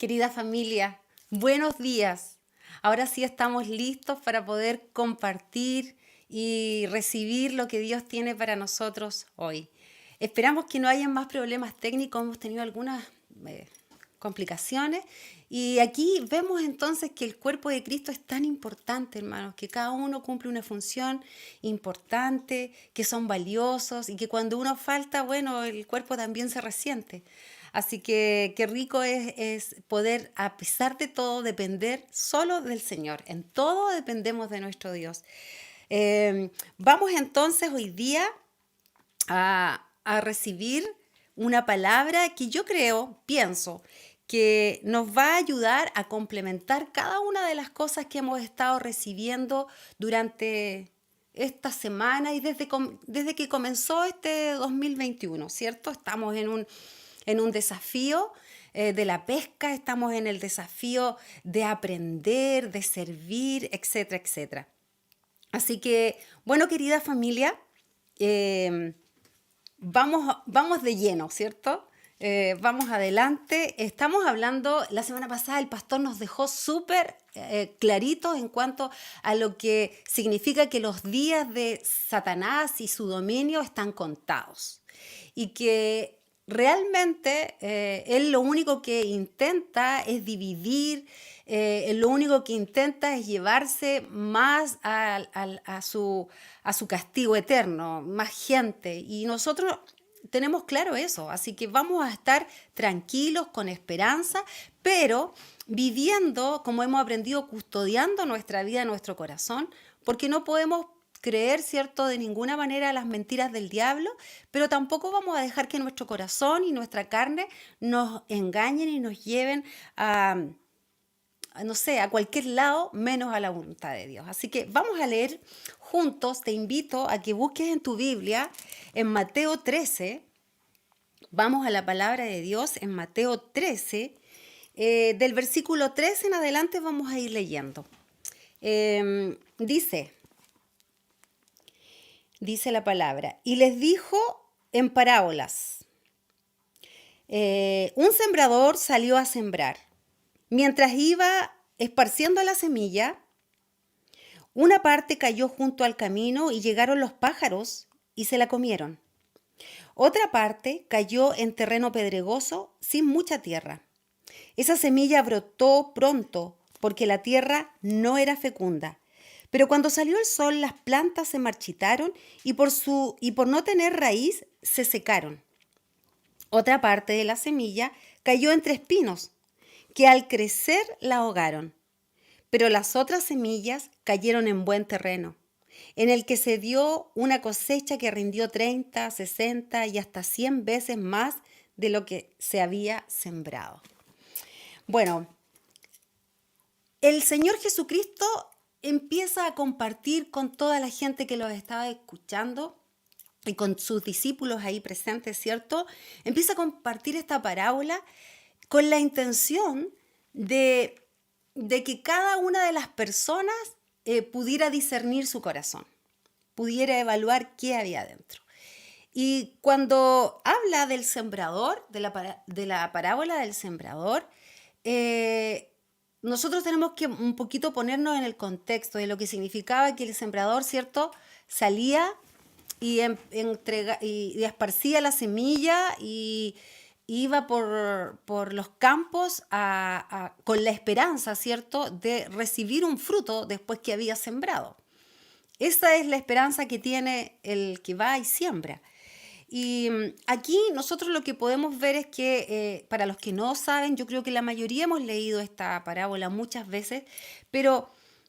Querida familia, buenos días. Ahora sí estamos listos para poder compartir y recibir lo que Dios tiene para nosotros hoy. Esperamos que no haya más problemas técnicos, hemos tenido algunas eh, complicaciones y aquí vemos entonces que el cuerpo de Cristo es tan importante, hermanos, que cada uno cumple una función importante, que son valiosos y que cuando uno falta, bueno, el cuerpo también se resiente. Así que qué rico es poder, a pesar de todo, depender solo del Señor. En todo dependemos de nuestro Dios. Vamos entonces hoy día a recibir una palabra que yo pienso, que nos va a ayudar a complementar cada una de las cosas que hemos estado recibiendo durante esta semana y desde que comenzó este 2021, ¿cierto? Estamos en un desafío de la pesca, estamos en el desafío de aprender, de servir, etcétera, etcétera. Así que, bueno, querida familia, eh, vamos de lleno, ¿cierto? Vamos adelante. Estamos hablando, la semana pasada el pastor nos dejó súper clarito en cuanto a lo que significa que los días de Satanás y su dominio están contados. Y que realmente él lo único que intenta es dividir, él lo único que intenta es llevarse más a su castigo eterno, más gente. Y nosotros tenemos claro eso, así que vamos a estar tranquilos, con esperanza, pero viviendo, como hemos aprendido, custodiando nuestra vida, nuestro corazón, porque no podemos creer, ¿cierto?, de ninguna manera las mentiras del diablo, pero tampoco vamos a dejar que nuestro corazón y nuestra carne nos engañen y nos lleven no sé, a cualquier lado, menos a la voluntad de Dios. Así que vamos a leer juntos, te invito a que busques en tu Biblia, en Mateo 13, vamos a la palabra de Dios, en Mateo 13, del versículo 13 en adelante vamos a ir leyendo. Dice la palabra, y les dijo en parábolas, un sembrador salió a sembrar. Mientras iba esparciendo la semilla, una parte cayó junto al camino y llegaron los pájaros y se la comieron. Otra parte cayó en terreno pedregoso sin mucha tierra. Esa semilla brotó pronto porque la tierra no era fecunda. Pero cuando salió el sol, las plantas se marchitaron y por no tener raíz se secaron. Otra parte de la semilla cayó entre espinos, que al crecer la ahogaron. Pero las otras semillas cayeron en buen terreno, en el que se dio una cosecha que rindió 30, 60 y hasta 100 veces más de lo que se había sembrado. Bueno, el Señor Jesucristo empieza a compartir con toda la gente que los estaba escuchando y con sus discípulos ahí presentes, ¿cierto? Empieza a compartir esta parábola con la intención de que cada una de las personas pudiera discernir su corazón, pudiera evaluar qué había dentro. Y cuando habla del sembrador, de la parábola del sembrador, nosotros tenemos que un poquito ponernos en el contexto de lo que significaba que el sembrador, ¿cierto?, salía y esparcía la semilla y iba por los campos con la esperanza, ¿cierto?, de recibir un fruto después que había sembrado. Esa es la esperanza que tiene el que va y siembra. Y aquí nosotros lo que podemos ver es que, para los que no saben, yo creo que la mayoría hemos leído esta parábola muchas veces, pero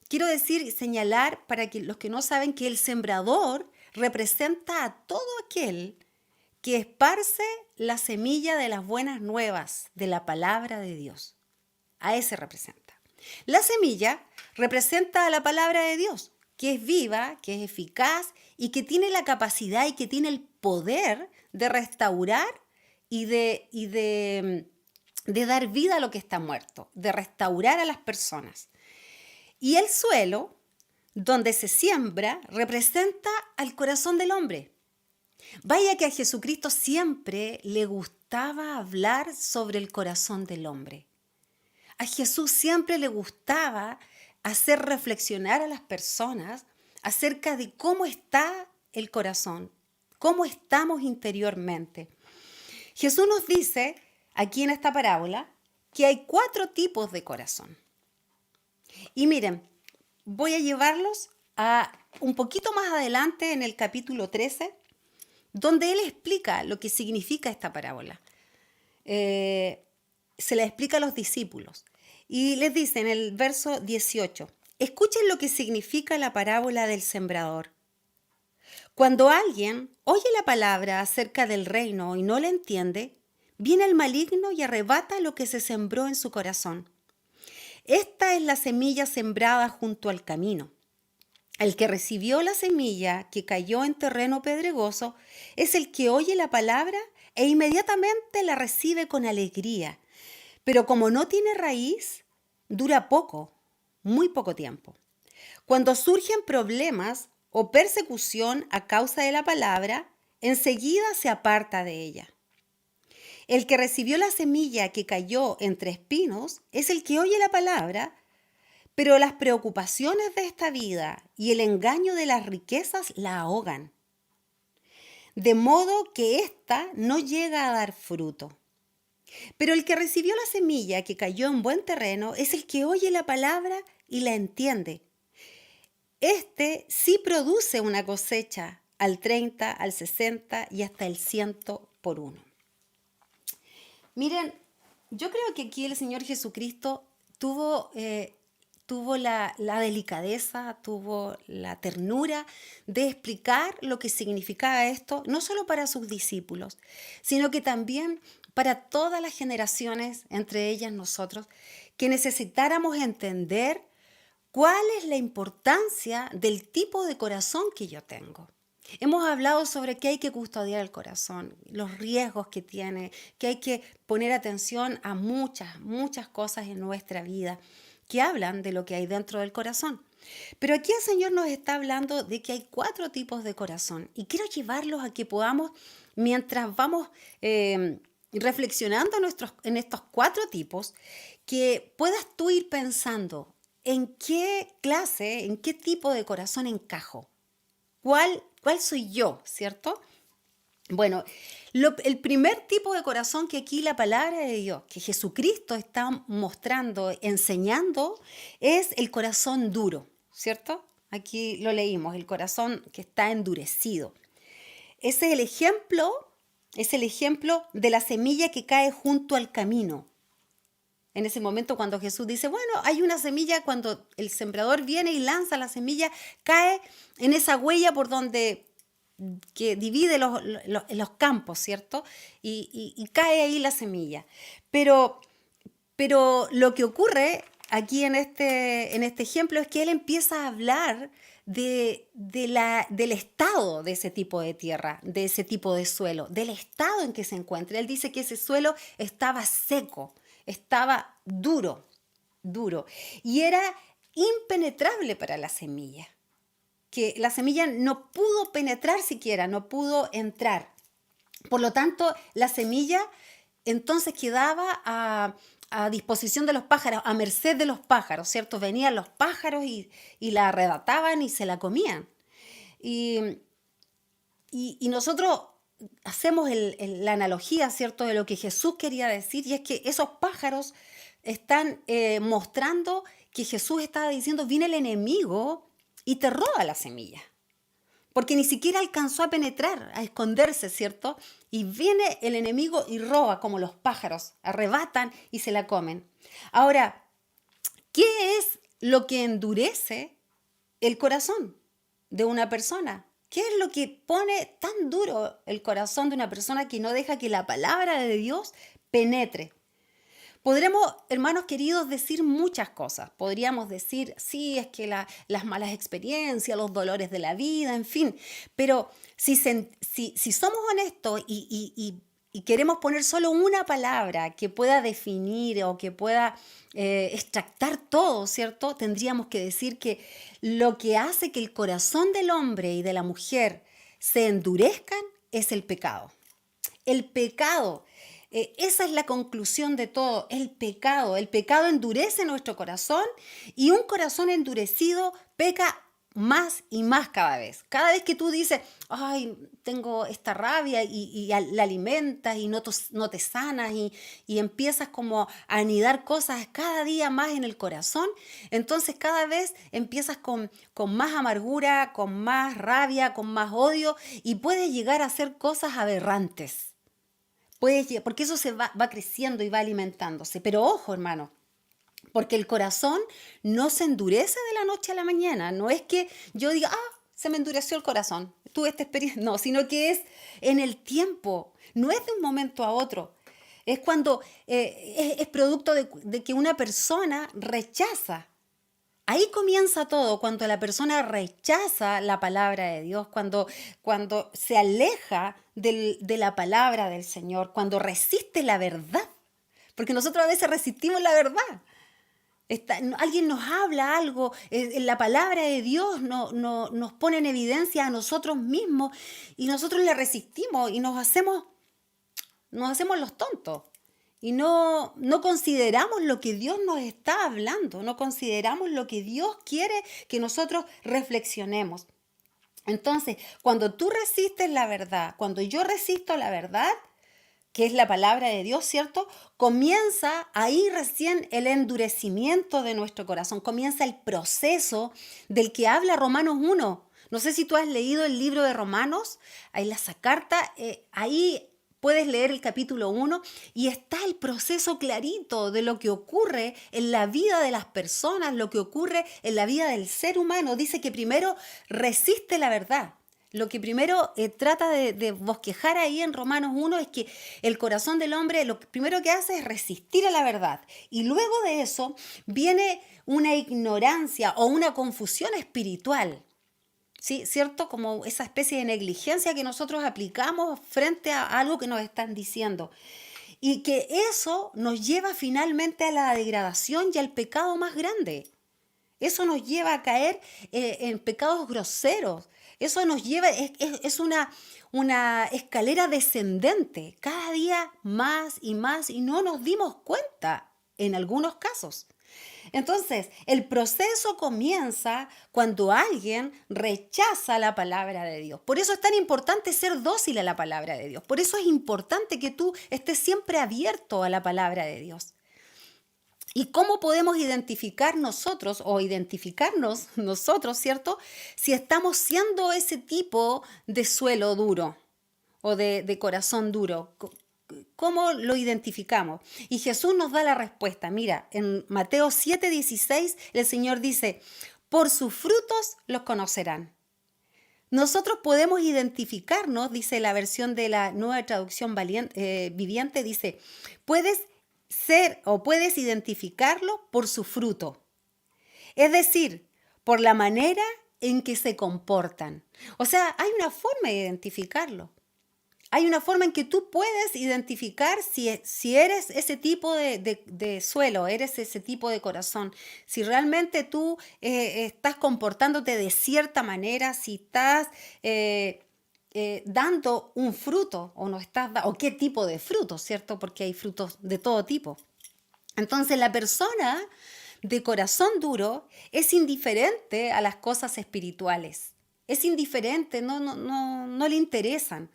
quiero decir, señalar para que los que no saben que el sembrador representa a todo aquel que esparce la semilla de las buenas nuevas de la palabra de Dios. A ese representa. La semilla representa a la palabra de Dios, que es viva, que es eficaz y que tiene la capacidad y que tiene el poder de restaurar y de dar vida a lo que está muerto, de restaurar a las personas. Y el suelo, donde se siembra, representa al corazón del hombre. Vaya que a Jesucristo siempre le gustaba hablar sobre el corazón del hombre. A Jesús siempre le gustaba hacer reflexionar a las personas acerca de cómo está el corazón, cómo estamos interiormente. Jesús nos dice aquí en esta parábola que hay 4 tipos de corazón. Y miren, voy a llevarlos a un poquito más adelante en el capítulo 13, donde él explica lo que significa esta parábola. Se la explica a los discípulos y les dice en el verso 18, escuchen lo que significa la parábola del sembrador. Cuando alguien oye la palabra acerca del reino y no la entiende, viene el maligno y arrebata lo que se sembró en su corazón. Esta es la semilla sembrada junto al camino. El que recibió la semilla que cayó en terreno pedregoso es el que oye la palabra e inmediatamente la recibe con alegría. Pero como no tiene raíz, dura poco, muy poco tiempo. Cuando surgen problemas o persecución a causa de la palabra, enseguida se aparta de ella. El que recibió la semilla que cayó entre espinos es el que oye la palabra, pero las preocupaciones de esta vida y el engaño de las riquezas la ahogan, de modo que ésta no llega a dar fruto. Pero el que recibió la semilla que cayó en buen terreno es el que oye la palabra y la entiende. Este sí produce una cosecha al 30, al 60 y hasta el 100 por uno. Miren, yo creo que aquí el Señor Jesucristo tuvo la delicadeza, tuvo la ternura de explicar lo que significaba esto, no solo para sus discípulos, sino que también para todas las generaciones, entre ellas nosotros, que necesitáramos entender cuál es la importancia del tipo de corazón que yo tengo. Hemos hablado sobre que hay que custodiar el corazón, los riesgos que tiene, que hay que poner atención a muchas cosas en nuestra vida que hablan de lo que hay dentro del corazón. Pero aquí el Señor nos está hablando de que hay 4 tipos de corazón y quiero llevarlos a que podamos, mientras vamos reflexionando en estos 4 tipos, que puedas tú ir pensando en qué clase, en qué tipo de corazón encajo. ¿Cuál soy yo, cierto? Bueno, el primer tipo de corazón que aquí la palabra de Dios, que Jesucristo está mostrando, enseñando, es el corazón duro, ¿cierto? Aquí lo leímos, el corazón que está endurecido. Ese es el ejemplo de la semilla que cae junto al camino. En ese momento cuando Jesús dice, bueno, hay una semilla, cuando el sembrador viene y lanza la semilla, cae en esa huella por donde que divide los campos, ¿cierto? Y cae ahí la semilla. Pero lo que ocurre aquí en este ejemplo es que él empieza a hablar del estado de ese tipo de tierra, de ese tipo de suelo, del estado en que se encuentra. Él dice que ese suelo estaba seco, estaba duro, y era impenetrable para la semilla, que la semilla no pudo penetrar siquiera, no pudo entrar. Por lo tanto, la semilla entonces quedaba a disposición de los pájaros, a merced de los pájaros, ¿cierto? Venían los pájaros y la arrebataban y se la comían. Y nosotros hacemos la analogía, ¿cierto?, de lo que Jesús quería decir, y es que esos pájaros están mostrando que Jesús estaba diciendo, viene el enemigo y te roba la semilla, porque ni siquiera alcanzó a penetrar, a esconderse, ¿cierto? Y viene el enemigo y roba como los pájaros, arrebatan y se la comen. Ahora, ¿qué es lo que endurece el corazón de una persona? ¿Qué es lo que pone tan duro el corazón de una persona que no deja que la palabra de Dios penetre? Podremos, hermanos queridos, decir muchas cosas. Podríamos decir, sí, es que las malas experiencias, los dolores de la vida, en fin. Pero si somos honestos y queremos poner solo una palabra que pueda definir o que pueda extractar todo, ¿cierto? Tendríamos que decir que lo que hace que el corazón del hombre y de la mujer se endurezcan es el pecado. El pecado esa es la conclusión de todo, el pecado. El pecado endurece nuestro corazón y un corazón endurecido peca más y más cada vez. Cada vez que tú dices, ay, tengo esta rabia la alimentas y no te sanas y empiezas como a anidar cosas cada día más en el corazón, entonces cada vez empiezas con más amargura, con más rabia, con más odio y puedes llegar a hacer cosas aberrantes. Porque eso va creciendo y va alimentándose. Pero ojo, hermano, porque el corazón no se endurece de la noche a la mañana. No es que yo diga, se me endureció el corazón, tuve esta experiencia. No, sino que es en el tiempo. No es de un momento a otro. Es cuando es producto de que una persona rechaza. Ahí comienza todo, cuando la persona rechaza la palabra de Dios, cuando se aleja de la palabra del Señor, cuando resiste la verdad. Porque nosotros a veces resistimos la verdad. Alguien nos habla algo, la palabra de Dios nos pone en evidencia a nosotros mismos y nosotros le resistimos y nos hacemos los tontos. Y no consideramos lo que Dios nos está hablando, no consideramos lo que Dios quiere que nosotros reflexionemos. Entonces, cuando tú resistes la verdad, cuando yo resisto la verdad, que es la palabra de Dios, ¿cierto? Comienza ahí recién el endurecimiento de nuestro corazón, comienza el proceso del que habla Romanos 1. No sé si tú has leído el libro de Romanos, ahí esa carta, ahí puedes leer el capítulo 1 y está el proceso clarito de lo que ocurre en la vida de las personas, lo que ocurre en la vida del ser humano. Dice que primero resiste la verdad. Lo que primero trata de bosquejar ahí en Romanos 1 es que el corazón del hombre lo primero que hace es resistir a la verdad. Y luego de eso viene una ignorancia o una confusión espiritual. ¿Sí? ¿Cierto? Como esa especie de negligencia que nosotros aplicamos frente a algo que nos están diciendo. Y que eso nos lleva finalmente a la degradación y al pecado más grande. Eso nos lleva a caer en pecados groseros. Eso nos lleva, es una escalera descendente, cada día más y no nos dimos cuenta en algunos casos. Entonces, el proceso comienza cuando alguien rechaza la palabra de Dios. Por eso es tan importante ser dócil a la palabra de Dios. Por eso es importante que tú estés siempre abierto a la palabra de Dios. ¿Y cómo podemos identificar nosotros o identificarnos nosotros, ¿cierto? Si estamos siendo ese tipo de suelo duro o de corazón duro. ¿Cómo lo identificamos? Y Jesús nos da la respuesta. Mira, en Mateo 7:16 el Señor dice, por sus frutos los conocerán. Nosotros podemos identificarnos, dice la versión de la Nueva Traducción Viviente, dice, puedes ser o puedes identificarlo por su fruto. Es decir, por la manera en que se comportan. O sea, hay una forma de identificarlo. Hay una forma en que tú puedes identificar si eres ese tipo de suelo, eres ese tipo de corazón, si realmente tú estás comportándote de cierta manera, si estás dando un fruto o no estás o qué tipo de fruto, ¿cierto? Porque hay frutos de todo tipo. Entonces la persona de corazón duro es indiferente a las cosas espirituales. Es indiferente, no le interesan.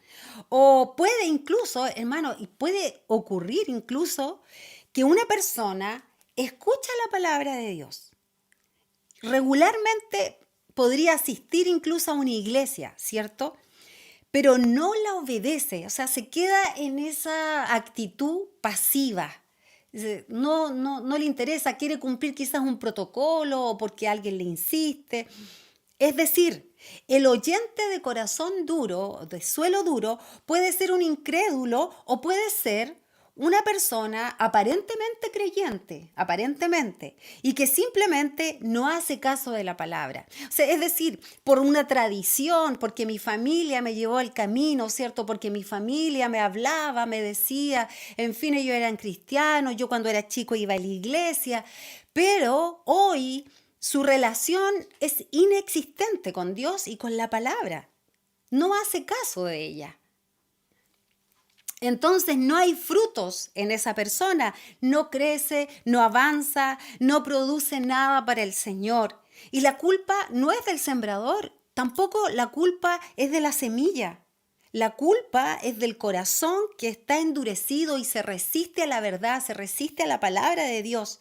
O puede incluso, hermano, y puede ocurrir incluso que una persona escucha la palabra de Dios. Regularmente podría asistir incluso a una iglesia, ¿cierto? Pero no la obedece, o sea, se queda en esa actitud pasiva. No le interesa, quiere cumplir quizás un protocolo o porque alguien le insiste. Es decir, el oyente de corazón duro, de suelo duro, puede ser un incrédulo o puede ser una persona aparentemente creyente, aparentemente, y que simplemente no hace caso de la palabra. O sea, es decir, por una tradición, porque mi familia me llevó al camino, ¿cierto? Porque mi familia me hablaba, me decía, en fin, ellos eran cristianos, yo cuando era chico iba a la iglesia, pero hoy su relación es inexistente con Dios y con la palabra. No hace caso de ella. entonces no hay frutos en esa persona, no crece, no avanza, no produce nada para el Señor. Y la culpa no es del sembrador, tampoco la culpa es de la semilla. La culpa es del corazón que está endurecido y se resiste a la verdad, se resiste a la palabra de Dios,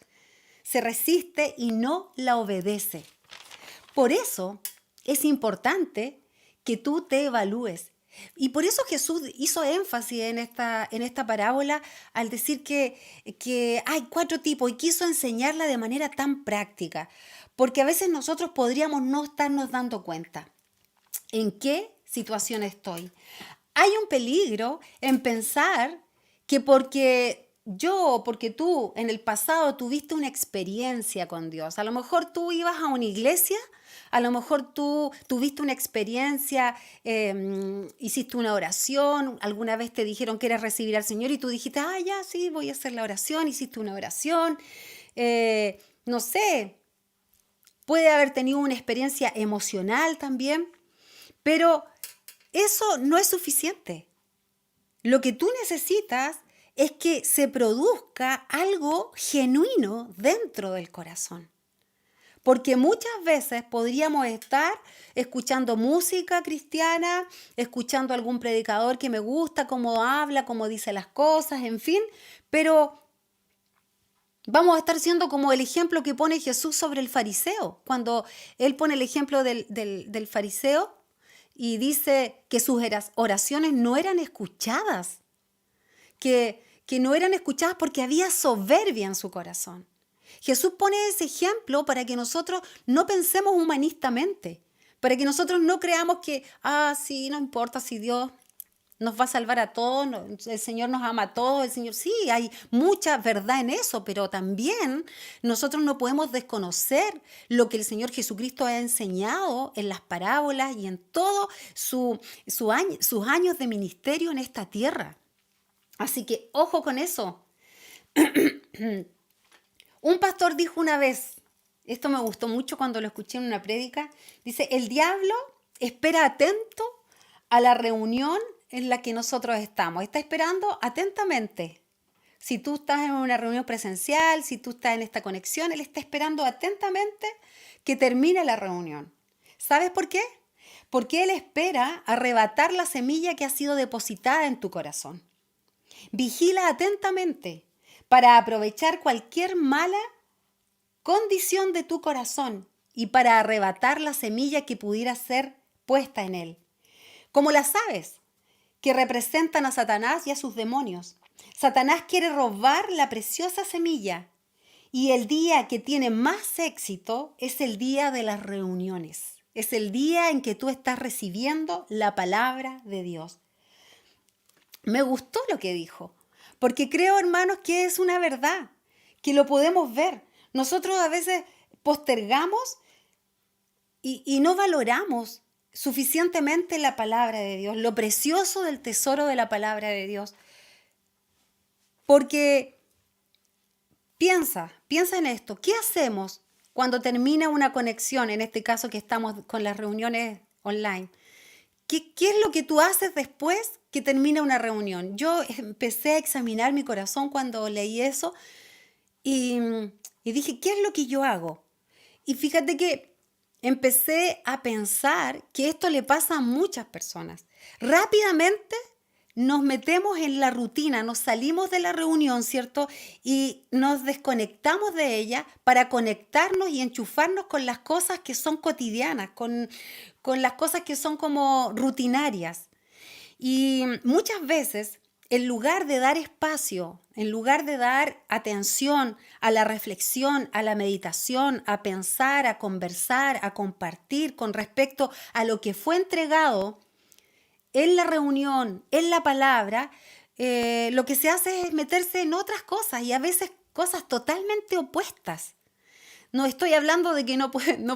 se resiste y no la obedece. Por eso es importante que tú te evalúes. Y por eso Jesús hizo énfasis en esta parábola al decir que hay 4 tipos y quiso enseñarla de manera tan práctica, porque a veces nosotros podríamos no estarnos dando cuenta en qué situación estoy. Hay un peligro en pensar que porque tú en el pasado tuviste una experiencia con Dios, a lo mejor tú ibas a una iglesia, a lo mejor tú tuviste una experiencia, hiciste una oración, alguna vez te dijeron que era recibir al Señor y tú dijiste, ya, sí, voy a hacer la oración, hiciste una oración, no sé, puede haber tenido una experiencia emocional también, pero eso no es suficiente. Lo que tú necesitas es que se produzca algo genuino dentro del corazón. Porque muchas veces podríamos estar escuchando música cristiana, escuchando a algún predicador que me gusta, cómo habla, cómo dice las cosas, en fin, pero vamos a estar siendo como el ejemplo que pone Jesús sobre el fariseo. Cuando él pone el ejemplo del fariseo y dice que sus oraciones no eran escuchadas, que no eran escuchadas porque había soberbia en su corazón. Jesús pone ese ejemplo para que nosotros no pensemos humanistamente, para que nosotros no creamos que, sí, no importa si Dios nos va a salvar a todos, el Señor nos ama a todos, el Señor, sí, hay mucha verdad en eso, pero también nosotros no podemos desconocer lo que el Señor Jesucristo ha enseñado en las parábolas y en todos sus años de ministerio en esta tierra. Así que ojo con eso. Un pastor dijo una vez, esto me gustó mucho cuando lo escuché en una prédica, dice, el diablo espera atento a la reunión en la que nosotros estamos. Está esperando atentamente. Si tú estás en una reunión presencial, si tú estás en esta conexión, él está esperando atentamente que termine la reunión. ¿Sabes por qué? Porque él espera arrebatar la semilla que ha sido depositada en tu corazón. Vigila atentamente para aprovechar cualquier mala condición de tu corazón y para arrebatar la semilla que pudiera ser puesta en él. Como las aves que representan a Satanás y a sus demonios. Satanás quiere robar la preciosa semilla y el día que tiene más éxito es el día de las reuniones. Es el día en que tú estás recibiendo la palabra de Dios. Me gustó lo que dijo, porque creo, hermanos, que es una verdad, que lo podemos ver. Nosotros a veces postergamos y no valoramos suficientemente la palabra de Dios, lo precioso del tesoro de la palabra de Dios. Porque piensa en esto, ¿qué hacemos cuando termina una conexión, en este caso que estamos con las reuniones online? ¿Qué es lo que tú haces después que termina una reunión? Yo empecé a examinar mi corazón cuando leí eso y dije, ¿qué es lo que yo hago? Y fíjate que empecé a pensar que esto le pasa a muchas personas. Rápidamente nos metemos en la rutina, nos salimos de la reunión, ¿cierto? Y nos desconectamos de ella para conectarnos y enchufarnos con las cosas que son cotidianas, con las cosas que son como rutinarias. Y muchas veces, en lugar de dar espacio, en lugar de dar atención a la reflexión, a la meditación, a pensar, a conversar, a compartir con respecto a lo que fue entregado en la reunión, en la palabra, lo que se hace es meterse en otras cosas y a veces cosas totalmente opuestas. No estoy hablando de que no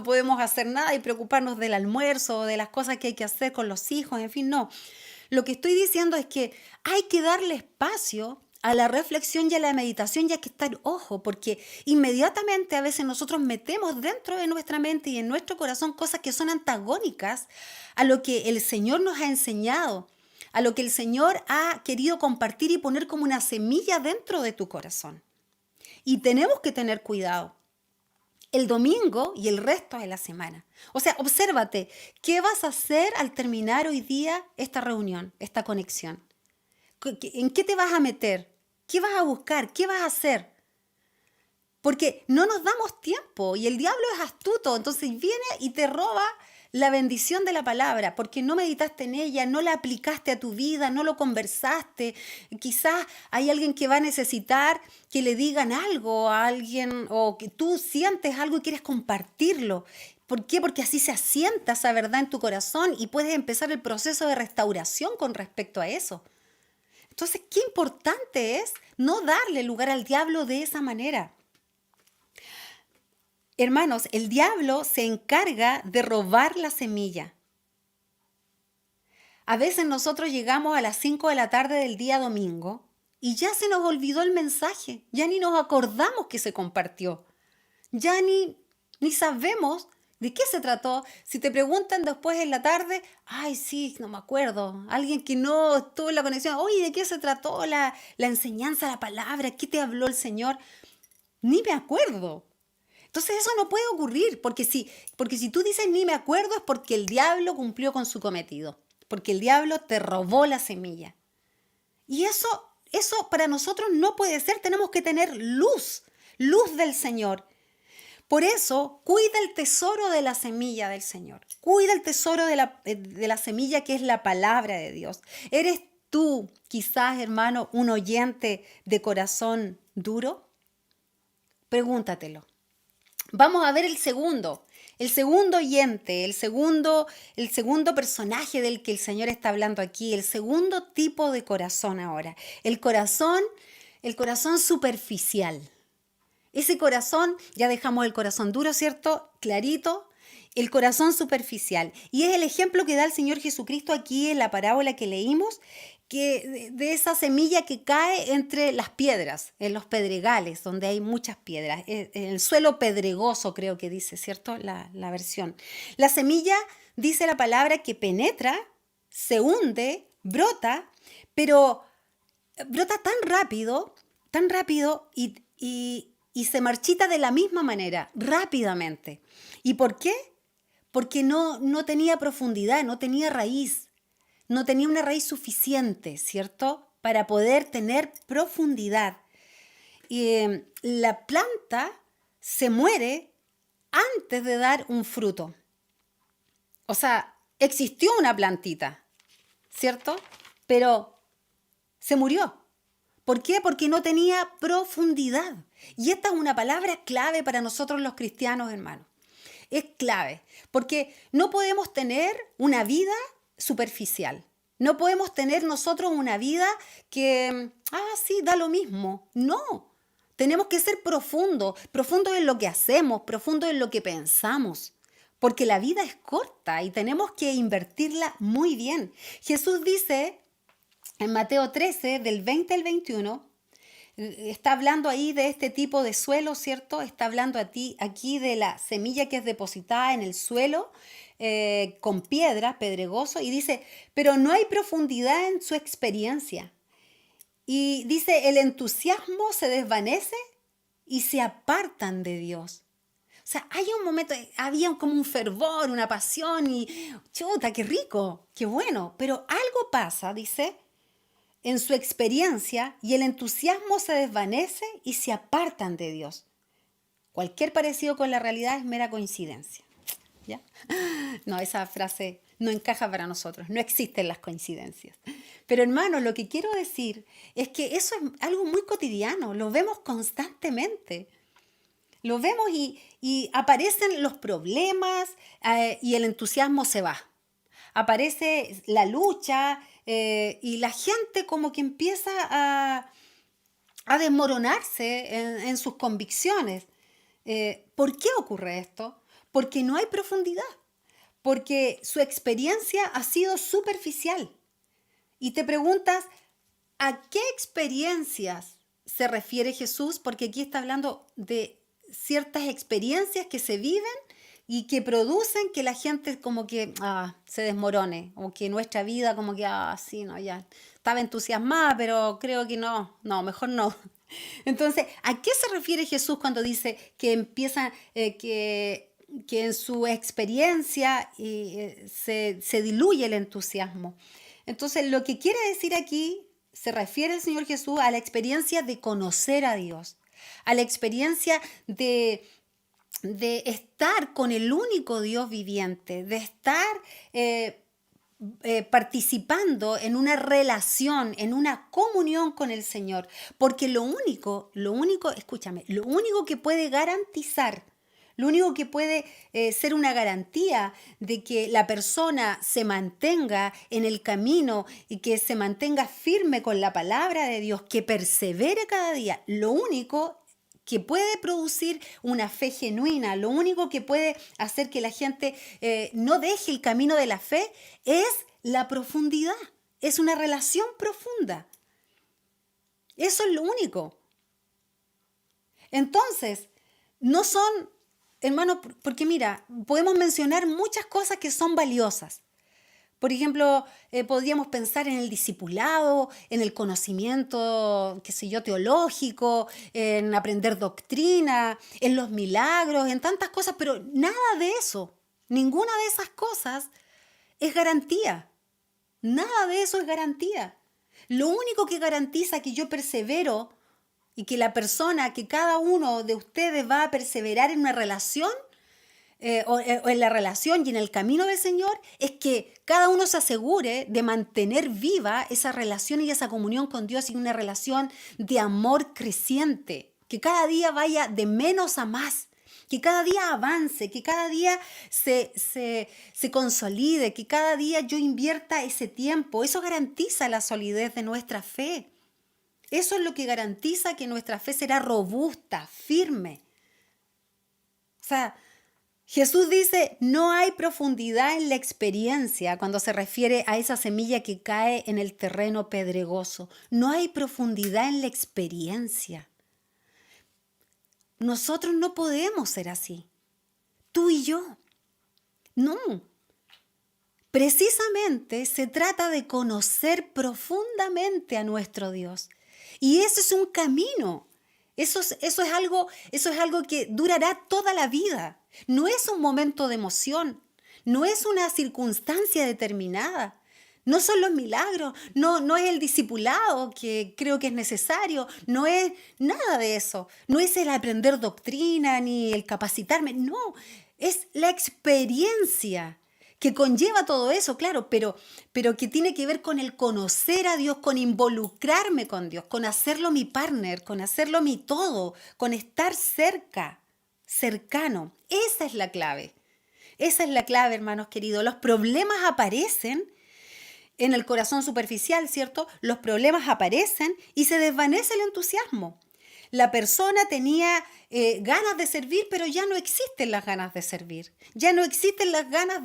podemos hacer nada y preocuparnos del almuerzo o de las cosas que hay que hacer con los hijos, en fin, no. Lo que estoy diciendo es que hay que darle espacio a la reflexión y a la meditación y hay que estar ojo, porque inmediatamente a veces nosotros metemos dentro de nuestra mente y en nuestro corazón cosas que son antagónicas a lo que el Señor nos ha enseñado, a lo que el Señor ha querido compartir y poner como una semilla dentro de tu corazón. Y tenemos que tener cuidado el domingo y el resto de la semana. O sea, obsérvate, ¿qué vas a hacer al terminar hoy día esta reunión, esta conexión? ¿En qué te vas a meter? ¿Qué vas a buscar? ¿Qué vas a hacer? Porque no nos damos tiempo y el diablo es astuto, entonces viene y te roba la bendición de la palabra, porque no meditaste en ella, no la aplicaste a tu vida, no lo conversaste. Quizás hay alguien que va a necesitar que le digan algo a alguien o que tú sientes algo y quieres compartirlo. ¿Por qué? Porque así se asienta esa verdad en tu corazón y puedes empezar el proceso de restauración con respecto a eso. Entonces, qué importante es no darle lugar al diablo de esa manera. Hermanos, el diablo se encarga de robar la semilla. A veces nosotros llegamos a las 5 de la tarde del día domingo y ya se nos olvidó el mensaje, ya ni nos acordamos que se compartió, ya ni sabemos de qué se trató. Si te preguntan después en la tarde, ay, sí, no me acuerdo, alguien que no estuvo en la conexión, oye, ¿de qué se trató la enseñanza, la palabra? ¿Qué te habló el Señor? Ni me acuerdo. Entonces eso no puede ocurrir, porque si tú dices ni me acuerdo es porque el diablo cumplió con su cometido, porque el diablo te robó la semilla. Y eso para nosotros no puede ser, tenemos que tener luz del Señor. Por eso, cuida el tesoro de la semilla del Señor, cuida el tesoro de la semilla que es la palabra de Dios. ¿Eres tú, quizás, hermano, un oyente de corazón duro? Pregúntatelo. Vamos a ver el segundo oyente, el segundo personaje del que el Señor está hablando aquí, el segundo tipo de corazón ahora, el corazón superficial. Ese corazón, ya dejamos el corazón duro, ¿cierto? Clarito, el corazón superficial. Y es el ejemplo que da el Señor Jesucristo aquí en la parábola que leímos, que de esa semilla que cae entre las piedras, en los pedregales, donde hay muchas piedras, en el suelo pedregoso, creo que dice, ¿cierto? La versión. La semilla, dice la palabra, que penetra, se hunde, brota, pero brota tan rápido y se marchita de la misma manera, rápidamente. ¿Y por qué? Porque no tenía profundidad, no tenía raíz. No tenía una raíz suficiente, ¿cierto? Para poder tener profundidad. Y la planta se muere antes de dar un fruto. O sea, existió una plantita, ¿cierto? Pero se murió. ¿Por qué? Porque no tenía profundidad. Y esta es una palabra clave para nosotros los cristianos, hermanos. Es clave, porque no podemos tener una vida superficial. No podemos tener nosotros una vida que, sí, da lo mismo. No, tenemos que ser profundos en lo que hacemos, profundos en lo que pensamos, porque la vida es corta y tenemos que invertirla muy bien. Jesús dice en Mateo 13, del 20 al 21, está hablando ahí de este tipo de suelo, ¿cierto? Está hablando aquí de la semilla que es depositada en el suelo con piedra, pedregoso, y dice, pero no hay profundidad en su experiencia. Y dice, el entusiasmo se desvanece y se apartan de Dios. O sea, hay un momento, había como un fervor, una pasión y chuta, qué rico, qué bueno, pero algo pasa, dice, en su experiencia y el entusiasmo se desvanece y se apartan de Dios. Cualquier parecido con la realidad es mera coincidencia. ¿Ya? No, esa frase no encaja para nosotros, no existen las coincidencias. Pero hermano, lo que quiero decir es que eso es algo muy cotidiano, lo vemos constantemente. Lo vemos y aparecen los problemas y el entusiasmo se va. Aparece la lucha y la gente como que empieza a desmoronarse en sus convicciones. ¿Por qué ocurre esto? Porque no hay profundidad, porque su experiencia ha sido superficial. Y te preguntas, ¿a qué experiencias se refiere Jesús? Porque aquí está hablando de ciertas experiencias que se viven y que producen que la gente como que se desmorone, o que nuestra vida como que, sí, no, ya, estaba entusiasmada, pero creo que no, mejor no. Entonces, ¿a qué se refiere Jesús cuando dice que empieza, que en su experiencia se diluye el entusiasmo? Entonces, lo que quiere decir aquí, se refiere el Señor Jesús a la experiencia de conocer a Dios, a la experiencia de estar con el único Dios viviente, de estar participando en una relación, en una comunión con el Señor. Porque escúchame, lo único que puede garantizar, lo único que puede ser una garantía de que la persona se mantenga en el camino y que se mantenga firme con la palabra de Dios, que persevere cada día, lo único que puede producir una fe genuina, lo único que puede hacer que la gente no deje el camino de la fe es la profundidad, es una relación profunda. Eso es lo único. Entonces, no son, hermano, porque mira, podemos mencionar muchas cosas que son valiosas. Por ejemplo, podríamos pensar en el discipulado, en el conocimiento, qué sé yo, teológico, en aprender doctrina, en los milagros, en tantas cosas, pero nada de eso, ninguna de esas cosas es garantía. Nada de eso es garantía. Lo único que garantiza que yo persevero y que la persona, que cada uno de ustedes va a perseverar en una relación, o en la relación y en el camino del Señor, es que cada uno se asegure de mantener viva esa relación y esa comunión con Dios, y una relación de amor creciente, que cada día vaya de menos a más, que cada día avance, que cada día se consolide, que cada día yo invierta ese tiempo. Eso garantiza la solidez de nuestra fe. Eso es lo que garantiza que nuestra fe será robusta, firme. O sea, Jesús dice, no hay profundidad en la experiencia cuando se refiere a esa semilla que cae en el terreno pedregoso. No hay profundidad en la experiencia. Nosotros no podemos ser así. Tú y yo. No. Precisamente se trata de conocer profundamente a nuestro Dios. Y eso es un camino. Eso es algo que durará toda la vida. No es un momento de emoción. No es una circunstancia determinada. No son los milagros, no es el discipulado que creo que es necesario, no es nada de eso. No es el aprender doctrina ni el capacitarme, no, es la experiencia que conlleva todo eso, claro, pero que tiene que ver con el conocer a Dios, con involucrarme con Dios, con hacerlo mi partner, con hacerlo mi todo, con estar cerca, cercano. Esa es la clave. Esa es la clave, hermanos queridos. Los problemas aparecen en el corazón superficial, ¿cierto? Los problemas aparecen y se desvanece el entusiasmo. La persona tenía ganas de servir, pero ya no existen las ganas de servir. Ya no existen las ganas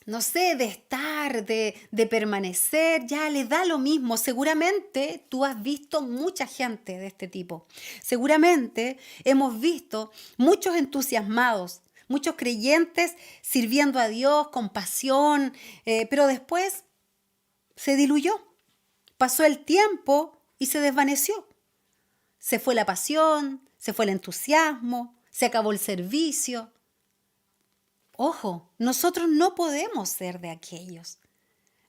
no sé, de estar, de permanecer, ya le da lo mismo. Seguramente tú has visto mucha gente de este tipo. Seguramente hemos visto muchos entusiasmados, muchos creyentes sirviendo a Dios con pasión, pero después se diluyó. Pasó el tiempo y se desvaneció. Se fue la pasión, se fue el entusiasmo, se acabó el servicio. Ojo, nosotros no podemos ser de aquellos.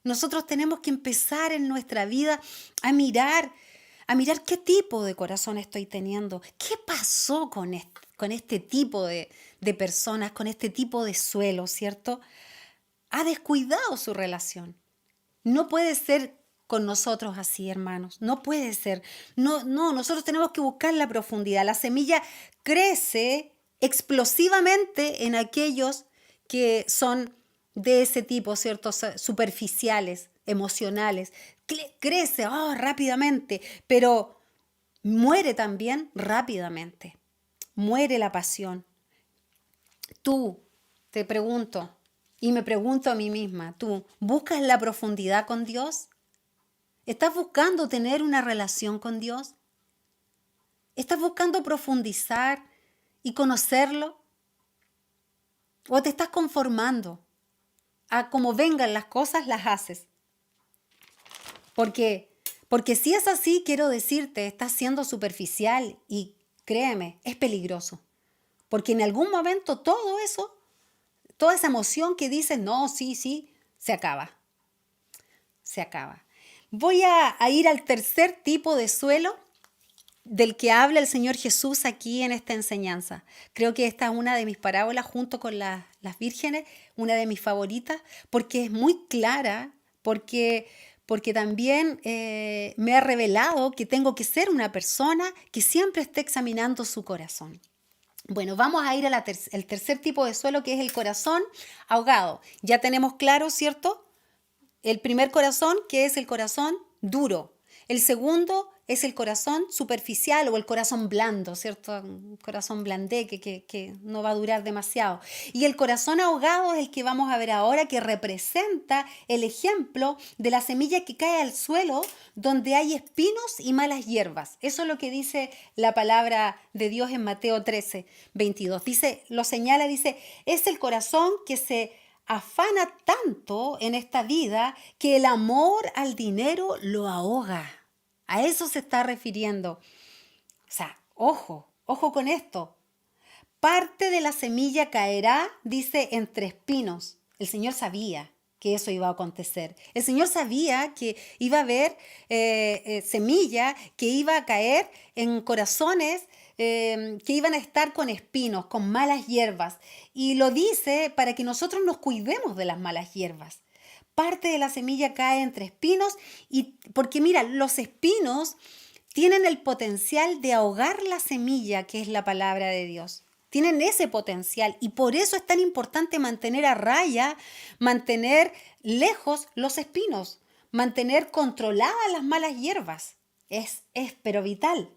Nosotros tenemos que empezar en nuestra vida a mirar qué tipo de corazón estoy teniendo, qué pasó con este tipo de personas, con este tipo de suelo, ¿cierto? Ha descuidado su relación. No puede ser con nosotros así, hermanos. No puede ser. No, nosotros tenemos que buscar la profundidad. La semilla crece explosivamente en aquellos que son de ese tipo, ¿cierto? Superficiales, emocionales. Crece rápidamente, pero muere también rápidamente. Muere la pasión. Tú, te pregunto, y me pregunto a mí misma, ¿tú buscas la profundidad con Dios? ¿Estás buscando tener una relación con Dios? ¿Estás buscando profundizar y conocerlo? ¿O te estás conformando a como vengan las cosas, las haces? Porque si es así, quiero decirte, estás siendo superficial y créeme, es peligroso. Porque en algún momento todo eso, toda esa emoción que dices, no, sí, sí, se acaba. Se acaba. Voy a ir al tercer tipo de suelo del que habla el Señor Jesús aquí en esta enseñanza. Creo que esta es una de mis parábolas junto con las vírgenes, una de mis favoritas, porque es muy clara, porque también me ha revelado que tengo que ser una persona que siempre esté examinando su corazón. Bueno, vamos a ir al tercer tipo de suelo, que es el corazón ahogado. Ya tenemos claro, ¿cierto? El primer corazón, que es el corazón duro. El segundo es el corazón superficial o el corazón blando, ¿cierto? Un corazón blandé que no va a durar demasiado. Y el corazón ahogado es el que vamos a ver ahora, que representa el ejemplo de la semilla que cae al suelo donde hay espinos y malas hierbas. Eso es lo que dice la palabra de Dios en Mateo 13:22. Dice, lo señala, dice, es el corazón que se afana tanto en esta vida que el amor al dinero lo ahoga. A eso se está refiriendo. O sea, ojo con esto. Parte de la semilla caerá, dice, entre espinos. El Señor sabía que eso iba a acontecer. El Señor sabía que iba a haber semilla que iba a caer en corazones que iban a estar con espinos, con malas hierbas. Y lo dice para que nosotros nos cuidemos de las malas hierbas. Parte de la semilla cae entre espinos y porque mira, los espinos tienen el potencial de ahogar la semilla que es la palabra de Dios. Tienen ese potencial y por eso es tan importante mantener a raya, mantener lejos los espinos, mantener controladas las malas hierbas. Es pero vital.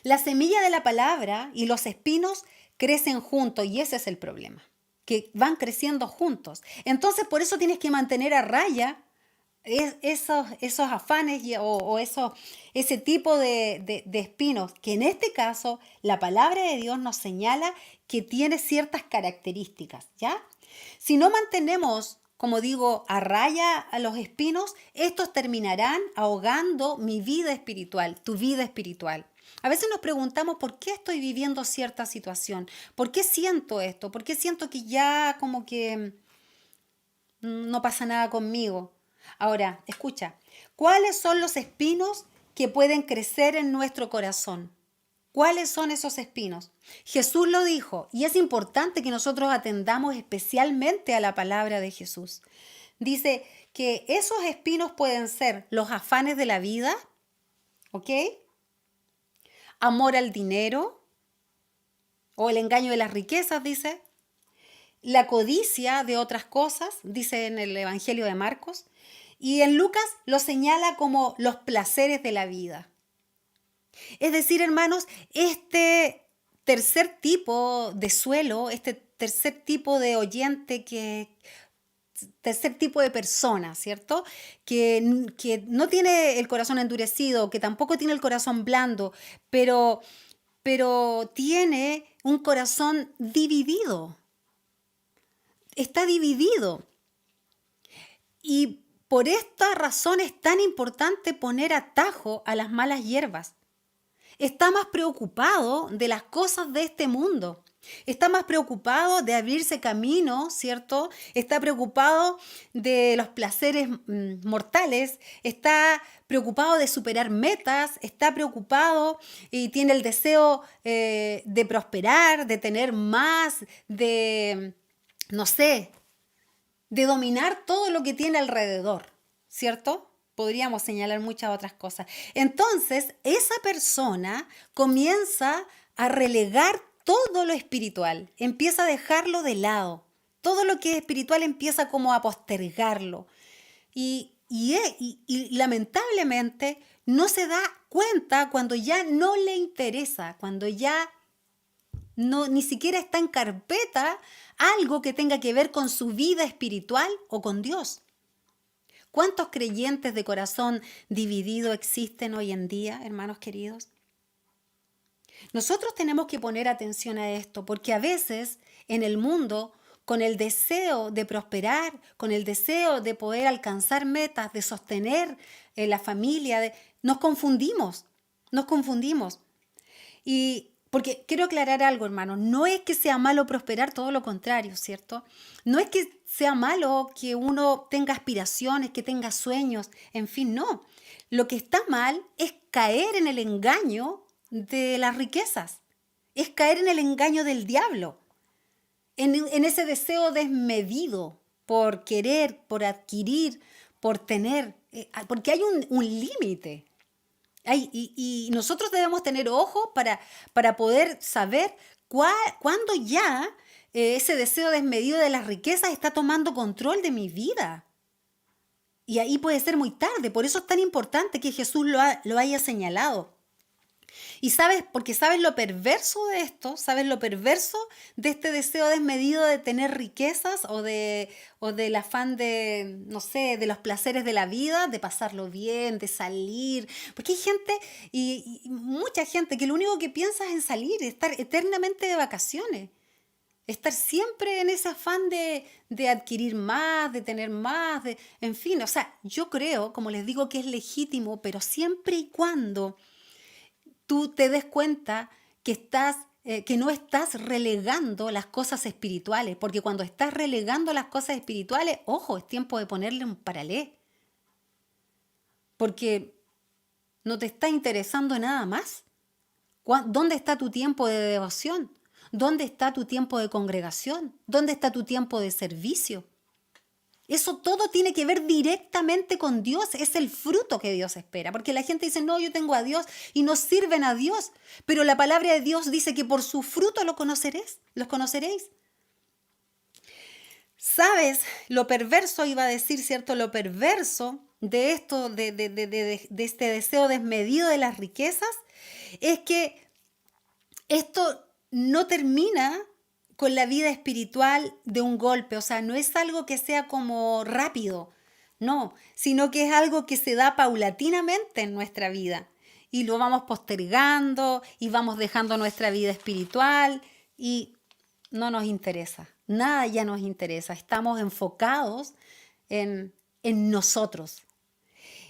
La semilla de la palabra y los espinos crecen juntos y ese es el problema, que van creciendo juntos. Entonces por eso tienes que mantener a raya esos afanes ese tipo de espinos, que en este caso la palabra de Dios nos señala que tiene ciertas características, ¿ya? Si no mantenemos, como digo, a raya a los espinos, estos terminarán ahogando mi vida espiritual, tu vida espiritual. A veces nos preguntamos por qué estoy viviendo cierta situación, por qué siento esto, por qué siento que ya como que no pasa nada conmigo. Ahora, escucha, ¿cuáles son los espinos que pueden crecer en nuestro corazón? ¿Cuáles son esos espinos? Jesús lo dijo y es importante que nosotros atendamos especialmente a la palabra de Jesús. Dice que esos espinos pueden ser los afanes de la vida, ¿ok? Amor al dinero o el engaño de las riquezas, dice. La codicia de otras cosas, dice en el Evangelio de Marcos. Y en Lucas lo señala como los placeres de la vida. Es decir, hermanos, este tercer tipo de suelo, este tercer tipo de oyente, tercer tipo de persona, ¿cierto? Que no tiene el corazón endurecido, que tampoco tiene el corazón blando, pero tiene un corazón dividido. Está dividido. Y por esta razón es tan importante poner atajo a las malas hierbas. Está más preocupado de las cosas de este mundo. Está más preocupado de abrirse camino, ¿cierto? Está preocupado de los placeres mortales, está preocupado de superar metas, está preocupado y tiene el deseo de prosperar, de tener más, no sé, de dominar todo lo que tiene alrededor, ¿cierto? Podríamos señalar muchas otras cosas. Entonces, esa persona comienza a relegar todo lo espiritual, empieza a dejarlo de lado. Todo lo que es espiritual empieza como a postergarlo. Y lamentablemente no se da cuenta cuando ya no le interesa, cuando ya no, ni siquiera está en carpeta algo que tenga que ver con su vida espiritual o con Dios. ¿Cuántos creyentes de corazón dividido existen hoy en día, hermanos queridos? Nosotros tenemos que poner atención a esto, porque a veces en el mundo, con el deseo de prosperar, con el deseo de poder alcanzar metas, de sostener la familia, nos confundimos, nos confundimos. Y porque quiero aclarar algo, hermano, no es que sea malo prosperar, todo lo contrario, ¿cierto? No es que sea malo que uno tenga aspiraciones, que tenga sueños, en fin, no. Lo que está mal es caer en el engaño de las riquezas, es caer en el engaño del diablo, en ese deseo desmedido por querer, por adquirir, por tener, porque hay un límite. Y nosotros debemos tener ojo para poder saber cuándo ya ese deseo desmedido de las riquezas está tomando control de mi vida. Y ahí puede ser muy tarde. Por eso es tan importante que Jesús lo haya señalado. Y sabes, porque sabes lo perverso de esto, sabes lo perverso de este deseo desmedido de tener riquezas o del afán de, no sé, de los placeres de la vida, de pasarlo bien, de salir. Porque hay gente y mucha gente que lo único que piensa es en salir, estar eternamente de vacaciones. Estar siempre en ese afán de adquirir más, de tener más, en fin, o sea, yo creo, como les digo, que es legítimo, pero siempre y cuando tú te des cuenta que no estás relegando las cosas espirituales, porque cuando estás relegando las cosas espirituales, ojo, es tiempo de ponerle un paralé, porque no te está interesando nada más. ¿Dónde está tu tiempo de devoción? ¿Dónde está tu tiempo de congregación? ¿Dónde está tu tiempo de servicio? Eso todo tiene que ver directamente con Dios, es el fruto que Dios espera, porque la gente dice, no, yo tengo a Dios y no sirven a Dios, pero la palabra de Dios dice que por su fruto los conoceréis. ¿Sabes? Lo perverso, iba a decir, ¿cierto? Lo perverso de esto, de este deseo desmedido de las riquezas, es que esto no termina con la vida espiritual de un golpe, o sea, no es algo que sea como rápido, no, sino que es algo que se da paulatinamente en nuestra vida y lo vamos postergando y vamos dejando nuestra vida espiritual y no nos interesa, nada ya nos interesa, estamos enfocados en nosotros.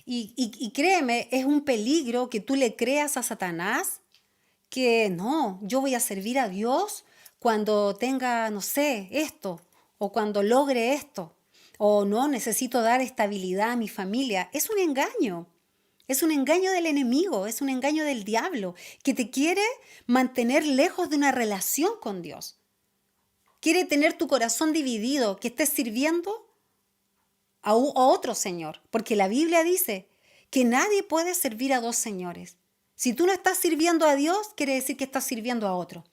Y créeme, es un peligro que tú le creas a Satanás que no, yo voy a servir a Dios cuando tenga, no sé, esto, o cuando logre esto, o no, necesito dar estabilidad a mi familia. Es un engaño del enemigo, es un engaño del diablo, que te quiere mantener lejos de una relación con Dios. Quiere tener tu corazón dividido, que estés sirviendo a otro Señor, porque la Biblia dice que nadie puede servir a dos señores. Si tú no estás sirviendo a Dios, quiere decir que estás sirviendo a otro.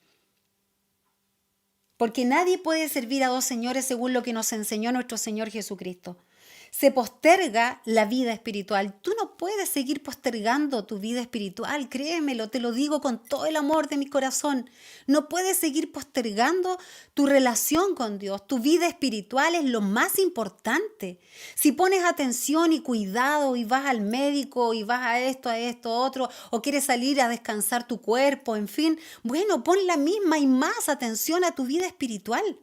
Porque nadie puede servir a dos señores según lo que nos enseñó nuestro Señor Jesucristo. Se posterga la vida espiritual. Tú no puedes seguir postergando tu vida espiritual, créemelo, te lo digo con todo el amor de mi corazón. No puedes seguir postergando tu relación con Dios. Tu vida espiritual es lo más importante. Si pones atención y cuidado y vas al médico y vas a esto, otro, o quieres salir a descansar tu cuerpo, en fin, bueno, pon la misma y más atención a tu vida espiritual.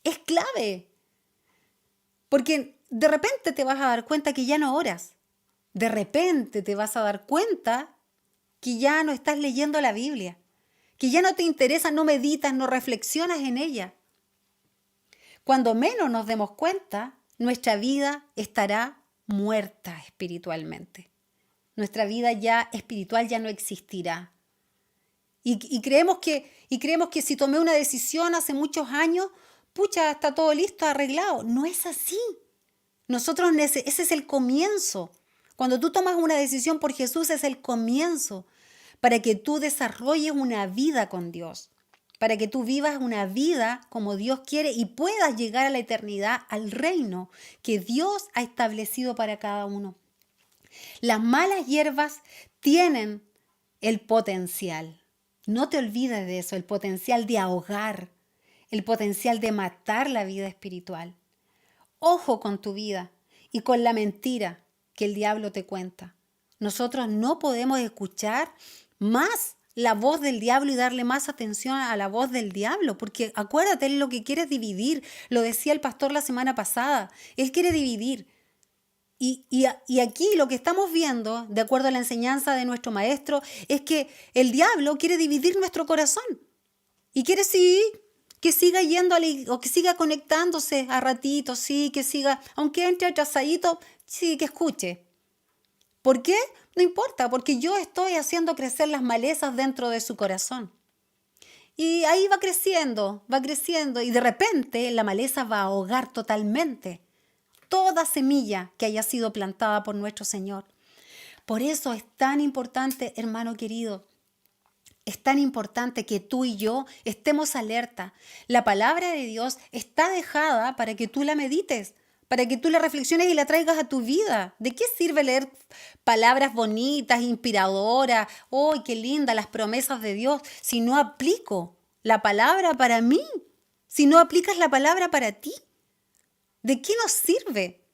Es clave. Porque de repente te vas a dar cuenta que ya no oras. De repente te vas a dar cuenta que ya no estás leyendo la Biblia, que ya no te interesa, no meditas, no reflexionas en ella. Cuando menos nos demos cuenta, nuestra vida estará muerta espiritualmente. Nuestra vida ya espiritual ya no existirá. Y creemos que si tomé una decisión hace muchos años, pucha, está todo listo, arreglado. No es así. Ese es el comienzo. Cuando tú tomas una decisión por Jesús es el comienzo para que tú desarrolles una vida con Dios, para que tú vivas una vida como Dios quiere y puedas llegar a la eternidad, al reino que Dios ha establecido para cada uno. Las malas hierbas tienen el potencial, no te olvides de eso, el potencial de ahogar, el potencial de matar la vida espiritual. Ojo con tu vida y con la mentira que el diablo te cuenta. Nosotros no podemos escuchar más la voz del diablo y darle más atención a la voz del diablo, porque acuérdate, él lo que quiere es dividir. Lo decía el pastor la semana pasada, él quiere dividir. Y aquí lo que estamos viendo, de acuerdo a la enseñanza de nuestro maestro, es que el diablo quiere dividir nuestro corazón. Y quiere sí, que siga yendo o que siga conectándose a ratitos, sí, que siga, aunque entre atrasadito, sí, que escuche. ¿Por qué? No importa, porque yo estoy haciendo crecer las malezas dentro de su corazón. Y ahí va creciendo, y de repente la maleza va a ahogar totalmente toda semilla que haya sido plantada por nuestro Señor. Por eso es tan importante, hermano querido, es tan importante que tú y yo estemos alerta. La palabra de Dios está dejada para que tú la medites, para que tú la reflexiones y la traigas a tu vida. ¿De qué sirve leer palabras bonitas, inspiradoras? ¡Oh, qué linda las promesas de Dios! Si no aplico la palabra para mí, si no aplicas la palabra para ti, ¿de qué nos sirve?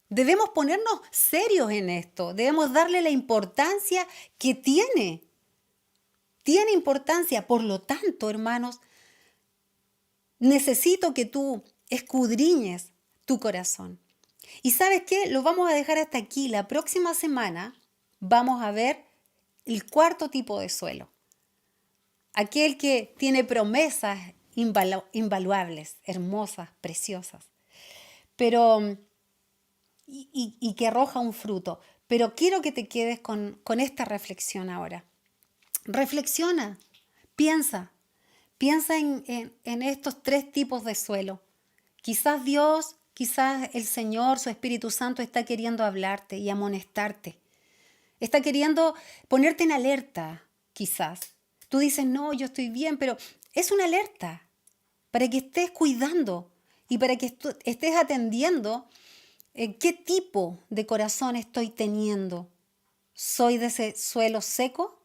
Debemos ponernos serios en esto, debemos darle la importancia que tiene. Tiene importancia, por lo tanto, hermanos, necesito que tú escudriñes tu corazón. ¿Y sabes qué? Lo vamos a dejar hasta aquí. La próxima semana vamos a ver el cuarto tipo de suelo. Aquel que tiene promesas invaluables, hermosas, preciosas, pero y que arroja un fruto. Pero quiero que te quedes con esta reflexión ahora. Reflexiona, piensa en estos tres tipos de suelo. Quizás Dios, quizás el Señor, su Espíritu Santo está queriendo hablarte y amonestarte. Está queriendo ponerte en alerta, quizás. Tú dices, no, yo estoy bien, pero es una alerta para que estés cuidando y para que estés atendiendo qué tipo de corazón estoy teniendo. ¿Soy de ese suelo seco,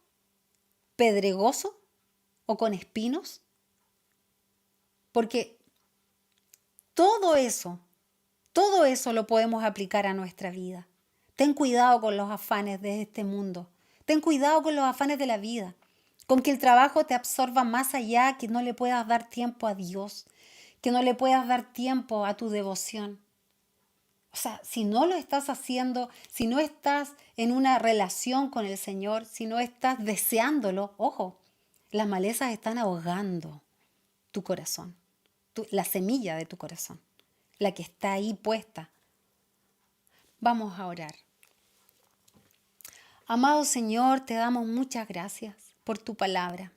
pedregoso o con espinos? Porque todo eso lo podemos aplicar a nuestra vida. Ten cuidado con los afanes de este mundo. Ten cuidado con los afanes de la vida. Con que el trabajo te absorba más allá, que no le puedas dar tiempo a Dios, que no le puedas dar tiempo a tu devoción. O sea, si no lo estás haciendo, si no estás en una relación con el Señor, si no estás deseándolo, ojo, las malezas están ahogando tu corazón, la semilla de tu corazón, la que está ahí puesta. Vamos a orar. Amado Señor, te damos muchas gracias por tu palabra.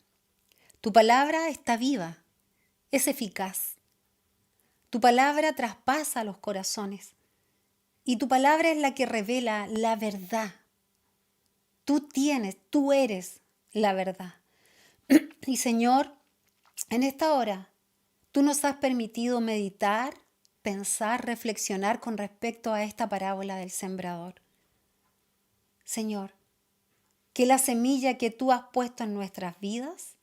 Tu palabra está viva, es eficaz. Tu palabra traspasa los corazones. Y tu palabra es la que revela la verdad. Tú eres la verdad. Y Señor, en esta hora, tú nos has permitido meditar, pensar, reflexionar con respecto a esta parábola del sembrador. Señor, que la semilla que tú has puesto en nuestras vidas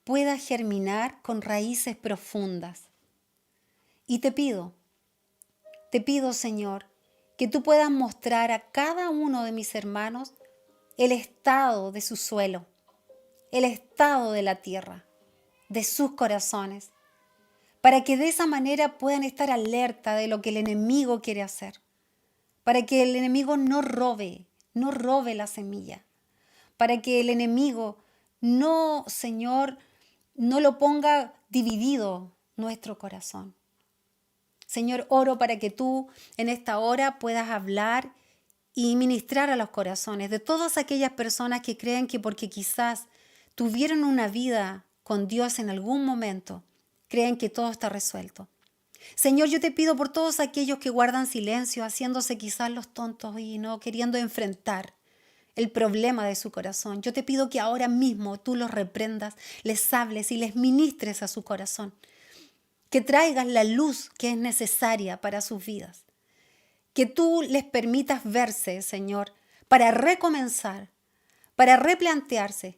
pueda germinar con raíces profundas. Y te pido, Señor, que tú puedas mostrar a cada uno de mis hermanos el estado de su suelo, el estado de la tierra, de sus corazones, para que de esa manera puedan estar alerta de lo que el enemigo quiere hacer, para que el enemigo no robe la semilla, para que el enemigo no, Señor, no lo ponga dividido nuestro corazón. Señor, oro para que tú en esta hora puedas hablar y ministrar a los corazones de todas aquellas personas que creen que porque quizás tuvieron una vida con Dios en algún momento, creen que todo está resuelto. Señor, yo te pido por todos aquellos que guardan silencio, haciéndose quizás los tontos y no queriendo enfrentar el problema de su corazón. Yo te pido que ahora mismo tú los reprendas, les hables y les ministres a su corazón. Que traigas la luz que es necesaria para sus vidas. Que tú les permitas verse, Señor, para recomenzar, para replantearse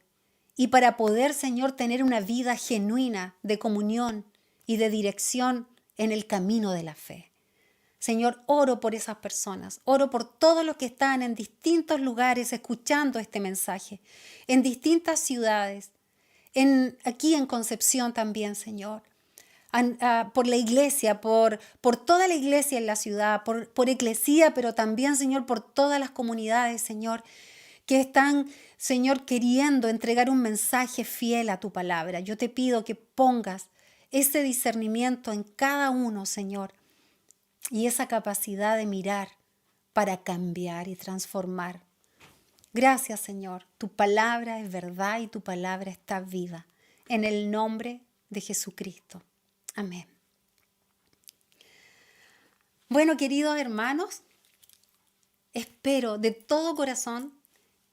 y para poder, Señor, tener una vida genuina de comunión y de dirección en el camino de la fe. Señor, oro por esas personas, oro por todos los que están en distintos lugares escuchando este mensaje, en distintas ciudades, aquí en Concepción también, Señor. Por la iglesia, por toda la iglesia en la ciudad, por Eclesía, pero también, Señor, por todas las comunidades, Señor, que están, Señor, queriendo entregar un mensaje fiel a tu palabra. Yo te pido que pongas ese discernimiento en cada uno, Señor, y esa capacidad de mirar para cambiar y transformar. Gracias, Señor. Tu palabra es verdad y tu palabra está viva. En el nombre de Jesucristo. Amén. Bueno, queridos hermanos, espero de todo corazón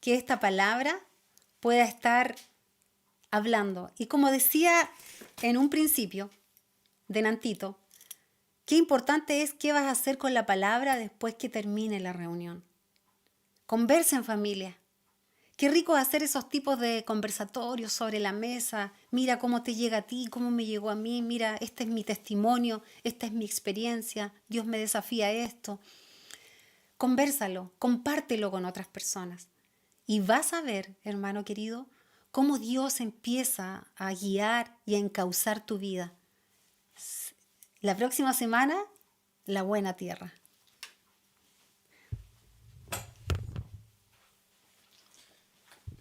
que esta palabra pueda estar hablando. Y como decía en un principio, delantito, qué importante es qué vas a hacer con la palabra después que termine la reunión. Conversa en familia. Qué rico hacer esos tipos de conversatorios sobre la mesa. Mira cómo te llega a ti, cómo me llegó a mí. Mira, este es mi testimonio, esta es mi experiencia. Dios me desafía a esto. Convérsalo, compártelo con otras personas. Y vas a ver, hermano querido, cómo Dios empieza a guiar y a encauzar tu vida. La próxima semana, la buena tierra.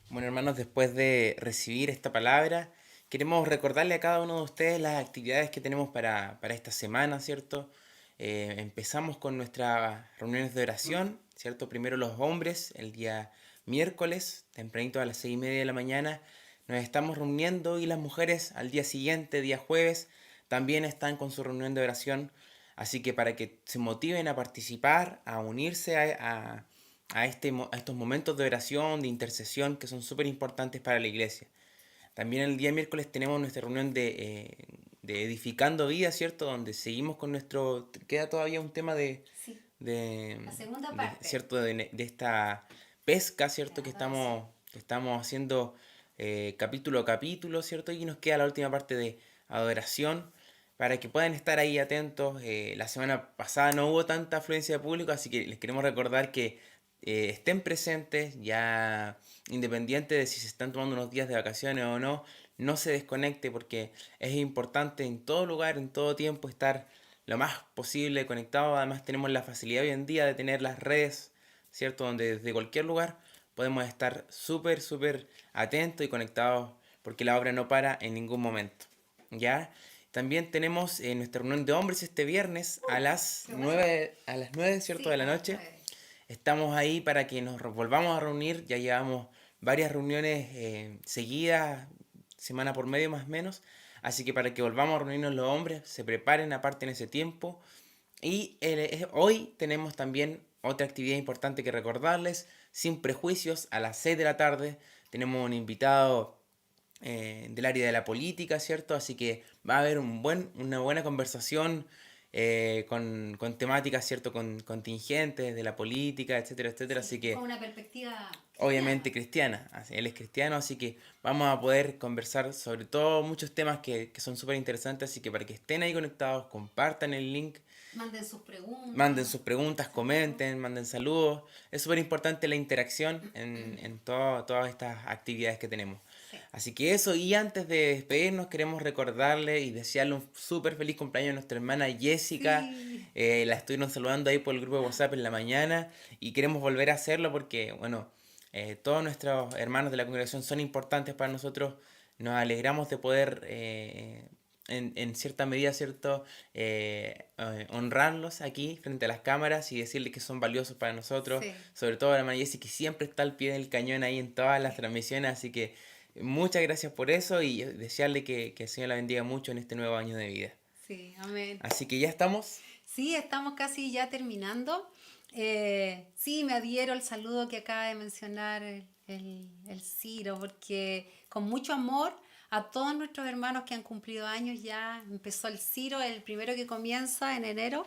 Bueno, hermanos, después de recibir esta palabra, queremos recordarle a cada uno de ustedes las actividades que tenemos para esta semana, ¿cierto? Empezamos con nuestras reuniones de oración, ¿cierto? Primero los hombres, el día miércoles, tempranito a las 6:30 de la mañana, nos estamos reuniendo y las mujeres al día siguiente, día jueves, también están con su reunión de oración. Así que para que se motiven a participar, a unirse a estos momentos de oración, de intercesión, que son súper importantes para la iglesia. También el día miércoles tenemos nuestra reunión de Edificando Vida, ¿cierto? Donde seguimos con nuestro... Queda todavía un tema Sí, de, la segunda parte. ¿cierto? De esta pesca, ¿cierto? Que Adoración. estamos haciendo capítulo a capítulo, ¿cierto? Y nos queda la última parte de adoración para que puedan estar ahí atentos. La semana pasada no hubo tanta afluencia de público, así que les queremos recordar que estén presentes, ya independiente de si se están tomando unos días de vacaciones o no, no se desconecte porque es importante en todo lugar, en todo tiempo estar lo más posible conectado. Además tenemos la facilidad hoy en día de tener las redes, ¿cierto? Donde desde cualquier lugar podemos estar súper, súper atentos y conectados porque la obra no para en ningún momento, ¿ya? También tenemos nuestra reunión de hombres este viernes a las Qué bueno. 9 ¿cierto? Sí, De la a las noche. 9. Estamos ahí para que nos volvamos a reunir. Ya llevamos varias reuniones seguidas, semana por medio más o menos. Así que para que volvamos a reunirnos los hombres, se preparen aparte en ese tiempo. Y hoy tenemos también otra actividad importante que recordarles, sin prejuicios, a las 6 de la tarde. Tenemos un invitado del área de la política, ¿cierto? Así que va a haber una buena conversación con temáticas, ¿cierto? Con contingentes de la política, etcétera, etcétera. Sí, Así y con que una perspectiva obviamente cristiana. cristiana, él es cristiano, así que vamos a poder conversar sobre todo muchos temas que son súper interesantes, así que para que estén ahí conectados, compartan el link, Manden sus manden preguntas, sus preguntas, saludos. comenten, manden saludos. Es súper importante la interacción en todas estas actividades que tenemos. Sí. Así que eso, y antes de despedirnos, queremos recordarle y desearle un súper feliz cumpleaños a nuestra hermana Jessica. Sí. La estuvieron saludando ahí por el grupo de WhatsApp en la mañana y queremos volver a hacerlo porque, bueno, todos nuestros hermanos de la congregación son importantes para nosotros. Nos alegramos de poder, en cierta medida, ¿cierto? Honrarlos aquí frente a las cámaras y decirles que son valiosos para nosotros. Sí. Sobre todo a la hermana Jessie, que siempre está al pie del cañón ahí en todas las transmisiones. Así que muchas gracias por eso y desearle que el Señor la bendiga mucho en este nuevo año de vida. Sí, amén. Así que ya estamos. Sí, estamos casi ya terminando. Sí, me adhiero al saludo que acaba de mencionar el Ciro, porque con mucho amor a todos nuestros hermanos que han cumplido años ya empezó el Ciro, el primero que comienza en enero.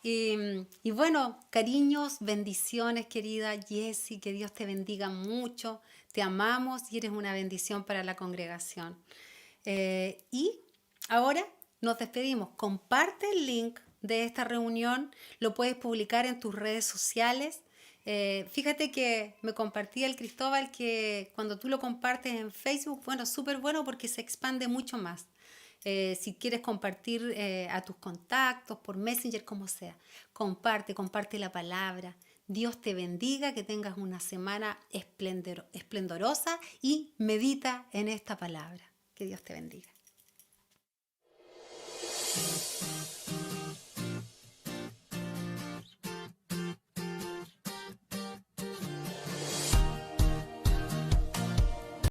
Y bueno, cariños, bendiciones, querida Jessie, que Dios te bendiga mucho. Te amamos y eres una bendición para la congregación. Y ahora nos despedimos. Comparte el link de esta reunión, lo puedes publicar en tus redes sociales. Fíjate que me compartía el Cristóbal que cuando tú lo compartes en Facebook, bueno, súper bueno porque se expande mucho más. Si quieres compartir a tus contactos, por Messenger, como sea, comparte la palabra. Dios te bendiga, que tengas una semana esplendorosa y medita en esta palabra. Que Dios te bendiga.